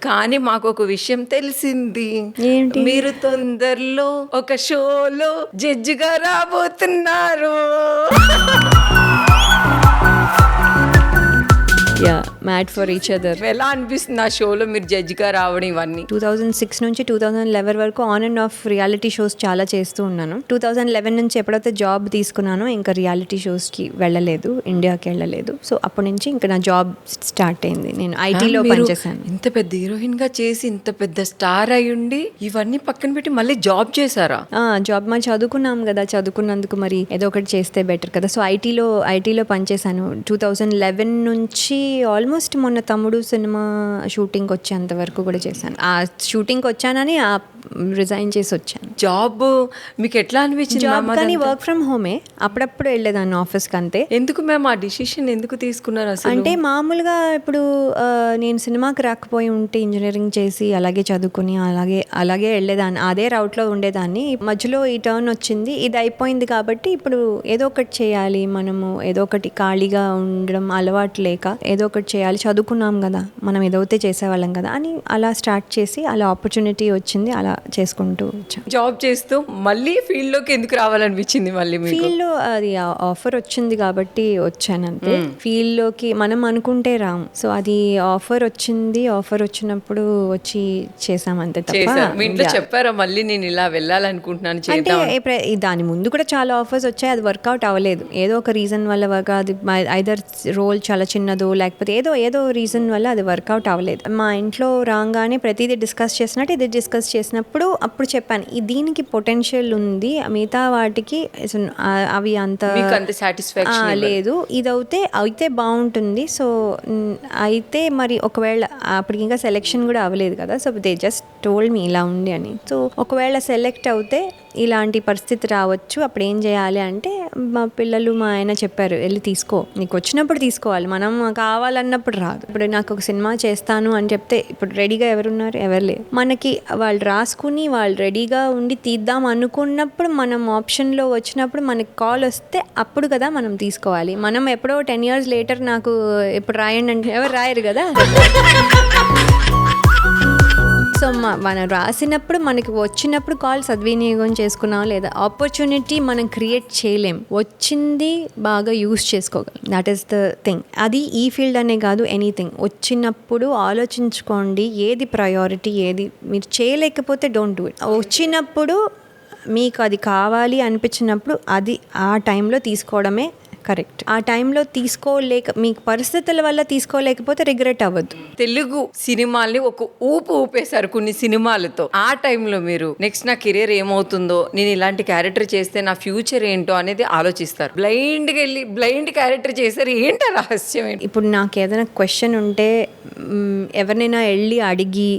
కానీ మాకు ఒక విషయం తెలిసింది. ఏంటి? మీరు తొందరలో ఒక షోలో జడ్జిగా రాబోతున్నారు. Yeah, mad for each other. ఎలా అనిపిస్తుంది ఆ షోలో మీరు జడ్జిగా రావడం ఇవన్నీ? 2006 నుంచి 2011 వరకు on and of reality shows చాలా చేస్తూ ఉన్నాను. 2011 నుంచి ఎప్పుడైతే జాబ్ తీసుకున్నానో ఇంకా రియాలిటీ షోస్కి వెళ్ళలేదు, ఇండియాకి వెళ్ళలేదు. సో అప్పటి నుంచి ఇంకా నా జాబ్ స్టార్ట్ అయింది. నేను ఐటీలో పనిచేశాను. ఇంత పెద్ద హీరోయిన్ గా చేసి ఇంత పెద్ద స్టార్ అయ్యుండి ఇవన్నీ పక్కన పెట్టి మళ్ళీ జాబ్ చేశారా? జాబ్ మరి చదువుకున్నాం కదా, చదువుకున్నందుకు మరి ఏదో ఒకటి చేస్తే బెటర్ కదా. సో ఐటీలో పనిచేశాను 2011 నుంచి. ఆల్మోస్ట్ మొన్న తమ్ముడు సినిమా షూటింగ్కి వచ్చేంత వరకు కూడా చేశాను. ఆ షూటింగ్కి వచ్చానని రిజైన్ చేసి వచ్చాను. జాబ్ మీకు ఎట్లా అనిపించింది? జాబ్ కానీ వర్క్ ఫ్రమ్ హోమే, అప్పుడప్పుడు వెళ్ళేదాన్ని ఆఫీస్కి అంతే. ఎందుకు మ్యామ్ ఆ డిసిషన్ ఎందుకు తీసుకున్నారు అసలు? అంటే మామూలుగా ఇప్పుడు నేను సినిమాకి రాకపోయి ఉంటే ఇంజనీరింగ్ చేసి అలాగే చదువుకుని అలాగే వెళ్ళేదాన్ని, అదే రౌట్లో ఉండేదాన్ని. మధ్యలో ఈ టర్న్ వచ్చింది, ఇది అయిపోయింది కాబట్టి ఇప్పుడు ఏదో ఒకటి చేయాలి, మనము ఏదో ఒకటి ఖాళీగా ఉండడం అలవాటు లేక ఏదో ఒకటి చేయాలి, చదువుకున్నాం కదా మనం, ఏదైతే చేసేవాళ్ళం కదా అని అలా స్టార్ట్ చేసి అలా ఆపర్చునిటీ వచ్చింది, అలా చేసుకుంటూ వచ్చాను. జాబ్ చేస్తూ మళ్ళీ ఫీల్డ్ లోకి ఎందుకు రావాలనిపించింది? మళ్ళీ ఫీల్డ్ లో అది ఆఫర్ వచ్చింది కాబట్టి వచ్చాను అంతే. ఫీల్డ్ లోకి మనం అనుకుంటే రాము. సో అది ఆఫర్ వచ్చింది, ఆఫర్ వచ్చినప్పుడు వచ్చి చేసామంతే తప్ప. మీ ఇంట్లో చెప్పారా మళ్ళీ నేను ఇలా వెళ్ళాలనుకుంటున్నాను అంటే దాని ముందు కూడా చాలా ఆఫర్స్ వచ్చాయి, అది వర్కౌట్ అవ్వలేదు. ఏదో ఒక రీజన్ వల్ల అది ఐదర్ రోల్ చాలా చిన్నదో లేకపోతే ఏదో రీజన్ వల్ల అది వర్కౌట్ అవ్వలేదు. మా ఇంట్లో రాగానే ప్రతిదీ డిస్కస్ చేసినట్టు ఇది డిస్కస్ చేసినప్పుడు అప్పుడు చెప్పాను దీనికి పొటెన్షియల్ ఉంది, మిగతా వాటికి అవి అంత సాటిస్ఫాక్షన్ లేదు, ఇది అయితే బాగుంటుంది. సో అయితే మరి ఒకవేళ అప్పటికి ఇంకా సెలెక్షన్ కూడా అవ్వలేదు కదా, so they just told me ఇలా ఉంది అని. సో ఒకవేళ సెలెక్ట్ అవుతే ఇలాంటి పరిస్థితి రావచ్చు, అప్పుడు ఏం చేయాలి అంటే మా పిల్లలు మా ఆయన చెప్పారు, వెళ్ళి తీసుకో, నీకు వచ్చినప్పుడు తీసుకోవాలి, మనం కావాలన్నప్పుడు రాదు. ఇప్పుడు నాకు ఒక సినిమా చేస్తాను అని చెప్తే ఇప్పుడు రెడీగా ఎవరున్నారు? ఎవరు లేరు. మనకి వాళ్ళు రాసుకుని వాళ్ళు రెడీగా ఉండి తీద్దాం అనుకున్నప్పుడు, మనం ఆప్షన్లో వచ్చినప్పుడు మనకి కాల్ వస్తే అప్పుడు కదా మనం తీసుకోవాలి. మనం ఎప్పుడో 10 years లేటర్ నాకు ఇప్పుడు రాయండి అంటే ఎవరు రాయరు కదా. సో మనం రాసినప్పుడు మనకి వచ్చినప్పుడు కాల్ సద్వినియోగం చేసుకున్నాం లేదా ఆపర్చునిటీ మనం క్రియేట్ చేయలేం, వచ్చింది బాగా యూస్ చేసుకోగలం. That is the thing. అది ఈ ఫీల్డ్ అనే కాదు, ఎనీథింగ్ వచ్చినప్పుడు ఆలోచించుకోండి ఏది ప్రయారిటీ, ఏది మీరు చేయలేకపోతే డోంట్ డూ ఇట్. వచ్చినప్పుడు మీకు అది కావాలి అనిపించినప్పుడు అది ఆ టైంలో తీసుకోవడమే కరెక్ట్. ఆ టైంలో మీకు పరిస్థితుల వల్ల తీసుకోలేకపోతే రిగ్రెట్ అవ్వద్దు. తెలుగు సినిమాల్ని ఒక ఊపేశారు కొన్ని సినిమాలతో. ఆ టైంలో మీరు నెక్స్ట్ నా కెరీర్ ఏమవుతుందో, నేను ఇలాంటి క్యారెక్టర్ చేస్తే నా ఫ్యూచర్ ఏంటో అనేది ఆలోచిస్తారు. బ్లైండ్ క్యారెక్టర్ చేశారు, ఏంటి రహస్యం? ఇప్పుడు నాకు ఏదైనా క్వశ్చన్ ఉంటే ఎవరినైనా వెళ్ళి అడిగి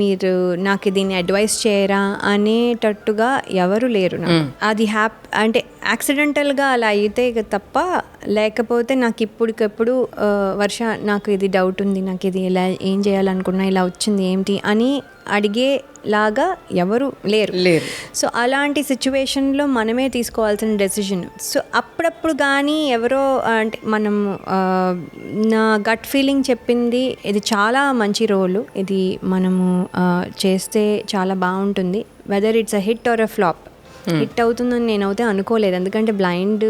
మీరు నాకు దీన్ని అడ్వైస్ చేయరా అనేటట్టుగా ఎవరు లేరు. అది అంటే యాక్సిడెంటల్గా అలా అయితే తప్ప, లేకపోతే నాకు ఇప్పటికప్పుడు వర్ష నాకు ఇది డౌట్ ఉంది, నాకు ఇది ఇలా ఏం చేయాలనుకున్నా ఇలా వచ్చింది ఏంటి అని అడిగేలాగా ఎవరు లేరు. సో అలాంటి సిచ్యువేషన్లో మనమే తీసుకోవాల్సిన డెసిషన్. సో అప్పుడప్పుడు కానీ ఎవరో అంటే మనం నా గట్ ఫీలింగ్ చెప్పింది ఇది చాలా మంచి రోలు, ఇది మనము చేస్తే చాలా బాగుంటుంది, whether it's a hit or a flop. Hit అవుతుందని నేనైతే అనుకోలేదు, ఎందుకంటే బ్లైండ్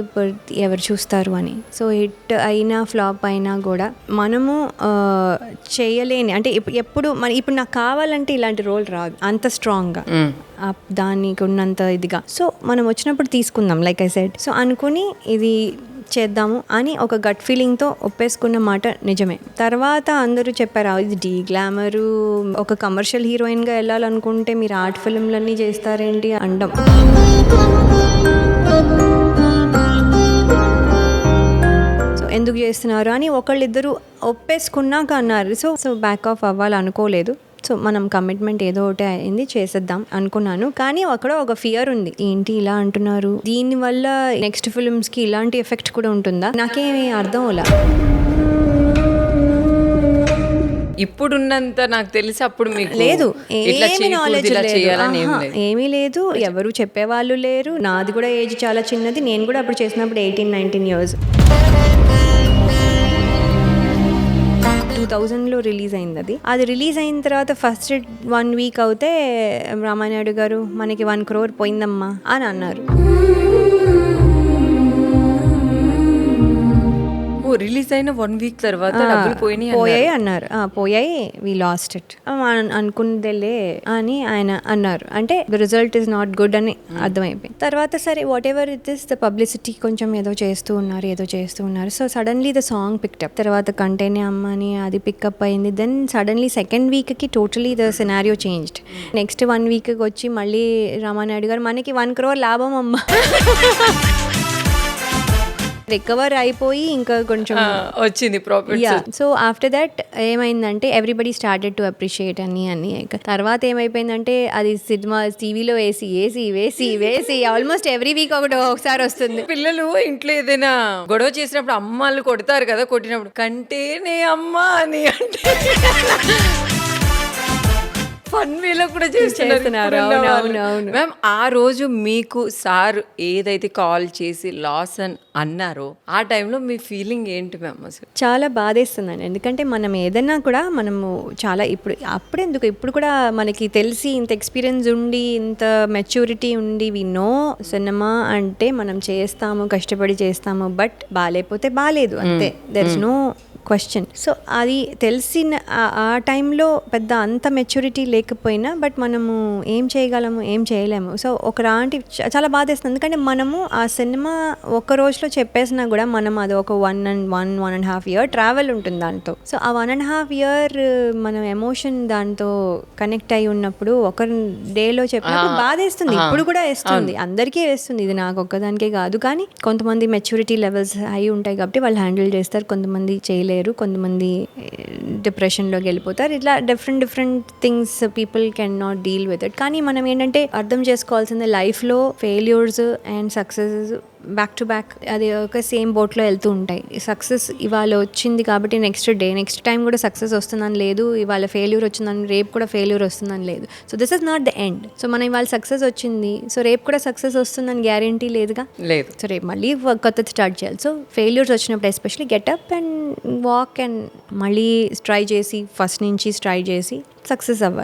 ఎవరు చూస్తారు అని. సో హిట్ అయినా ఫ్లాప్ అయినా కూడా మనము చేయలేని అంటే ఇప్పుడు నాకు కావాలంటే ఇలాంటి రోల్ రాదు అంత స్ట్రాంగ్గా, దానికి ఉన్నంత ఇదిగా. సో మనం వచ్చినప్పుడు తీసుకుందాం లైక్ ఐ సెడ్. సో అనుకుని ఇది చేద్దాము అని ఒక గట్ ఫీలింగ్తో ఒప్పేసుకున్న మాట నిజమే. తర్వాత అందరూ చెప్పారు ఇది డీ గ్లామరు, ఒక కమర్షియల్ హీరోయిన్గా వెళ్ళాలనుకుంటే మీరు ఆర్ట్ ఫిల్మ్లన్నీ చేస్తారేంటి అండం. సో ఎందుకు చేస్తున్నారు అని ఒకళ్ళిద్దరు ఒప్పేసుకున్నాక అన్నారు. సో బ్యాక్ ఆఫ్ అవ్వాలనుకోలేదు. సో మనం కమిట్మెంట్ ఏదో ఒకటి అయింది, చేసేద్దాం అనుకున్నాను. కానీ అక్కడ ఒక ఫియర్ ఉంది, ఏంటి ఇలా అంటున్నారు, దీనివల్ల నెక్స్ట్ ఫిల్మ్స్కి ఇలాంటి ఎఫెక్ట్ కూడా ఉంటుందా, నాకేమీ అర్థం అవ్వలా. ఇప్పుడున్నంత నాకు తెలిసి అప్పుడు మీకు లేదు, ఏమీ నాలెడ్జ్ లేదు, ఏమీ లేదు, ఎవరు చెప్పేవాళ్ళు లేరు. నాది కూడా ఏజ్ చాలా చిన్నది, నేను కూడా అప్పుడు చేసినప్పుడు 18-19 years. 2000లో రిలీజ్ అయింది. అది రిలీజ్ అయిన తర్వాత ఫస్ట్ 1 వీక్ అవుతే రామానాయుడు గారు మనకి 1 crore పోయిందమ్మా అని అన్నారు. రిలీజ్ అయిన 1 వీక్ తర్వాత డబ్బులు పోయాయి అన్నారు. పోయాయి, వి లాస్ట్ ఇట్ అనుకుందేలే అని ఆయన అన్నారు. అంటే the result is not good అని అర్థమైపోయింది. తర్వాత సరే whatever it is, the publicity కొంచెం ఏదో చేస్తూ ఉన్నారు. So suddenly the song pick up. తర్వాత కంటేనే అమ్మని అది పికప్ అయింది. దెన్ సడన్లీ సెకండ్ వీక్కి totally the scenario changed. Next 1 వీక్కి వచ్చి మళ్ళీ రామానాయుడు గారు మనకి 1 crore లాభం అమ్మ రికవర్ అయిపోయి ఇంకా కొంచెం వచ్చింది ప్రాఫిట్. సో ఆఫ్టర్ దట్ ఏమైందంటే ఎవ్రీబడి స్టార్టెడ్ టు అప్రిషియేట్ అని తర్వాత ఏమైపోయిందంటే అది సినిమా టీవీలో వేసి ఆల్మోస్ట్ ఎవ్రీ వీక్ ఒకసారి వస్తుంది. పిల్లలు ఇంట్లో ఏదైనా గొడవ చేసినప్పుడు అమ్మాళ్ళు కొడతారు కదా, కొట్టినప్పుడు కంటేనే అమ్మ అని అంటే ఫన్ వేలో కూడా చేస్తున్నారు. మ్యామ్ ఆ రోజు మీకు సార్ ఏదైతే కాల్ చేసి లాస్ అని అన్నారో ఆ టైంలో మీ ఫీలింగ్ ఏంటి మ్యామ్? అసలు చాలా బాధేస్తుందండి. ఎందుకంటే మనం ఏదన్నా కూడా మనము చాలా ఇప్పుడు కూడా మనకి తెలిసి ఇంత ఎక్స్పీరియన్స్ ఉండి ఇంత మెచ్యూరిటీ ఉండి వి నో సినిమా అంటే మనం చేస్తాము, కష్టపడి చేస్తాము, బట్ బాగాలేకపోతే బాగాలేదు అంతే, there is no question. So అది తెలిసిన ఆ టైంలో పెద్ద అంత మెచ్యూరిటీ లేకపోయినా బట్ మనము ఏం చేయగలము, ఏం చేయలేము. సో ఒకలాంటి చాలా బాధేస్తుంది. ఎందుకంటే మనము ఆ సినిమా ఒక రోజులో చెప్పేసినా కూడా మనం అది ఒక 1.5 year ట్రావెల్ ఉంటుంది దాంతో. సో ఆ 1.5 year మనం ఎమోషన్ దాంతో కనెక్ట్ అయి ఉన్నప్పుడు ఒక డేలో చెప్పినప్పుడు బాధేస్తుంది. ఇప్పుడు కూడా వేస్తుంది, అందరికీ వేస్తుంది, ఇది నాకు ఒక్కదానికే కాదు. కానీ కొంతమంది మెచ్యూరిటీ లెవెల్స్ హై ఉంటాయి కాబట్టి వాళ్ళు హ్యాండిల్ చేస్తారు, కొంతమంది చేయలేరు, కొంతమంది డిప్రెషన్లోకి వెళ్ళిపోతారు. ఇట్లా different things people can not deal with it. కానీ మనం ఏంటంటే అర్థం చేసుకోవాల్సింది లైఫ్లో failures and successes back to back అది ఒక సేమ్ బోట్లో వెళ్తూ ఉంటాయి. సక్సెస్ ఇవాళ వచ్చింది కాబట్టి నెక్స్ట్ టైం కూడా సక్సెస్ వస్తుందని లేదు, ఇవాళ ఫెయిల్యూర్ వచ్చిందని రేపు కూడా ఫెయిల్యూర్ వస్తుందని లేదు. So this is not the end. So మనం ఇవాళ సక్సెస్ వచ్చింది, సో రేపు కూడా సక్సెస్ వస్తుందని గ్యారంటీ లేదుగా, లేదు. సో రేపు మళ్ళీ కొత్తది స్టార్ట్ చేయాలి. సో ఫెయిల్యూర్స్ వచ్చినప్పుడు especially getup and walk and మళ్ళీ ట్రై చేసి ఫస్ట్ నుంచి ట్రై చేసి సక్సెస్ అవ్వాలి.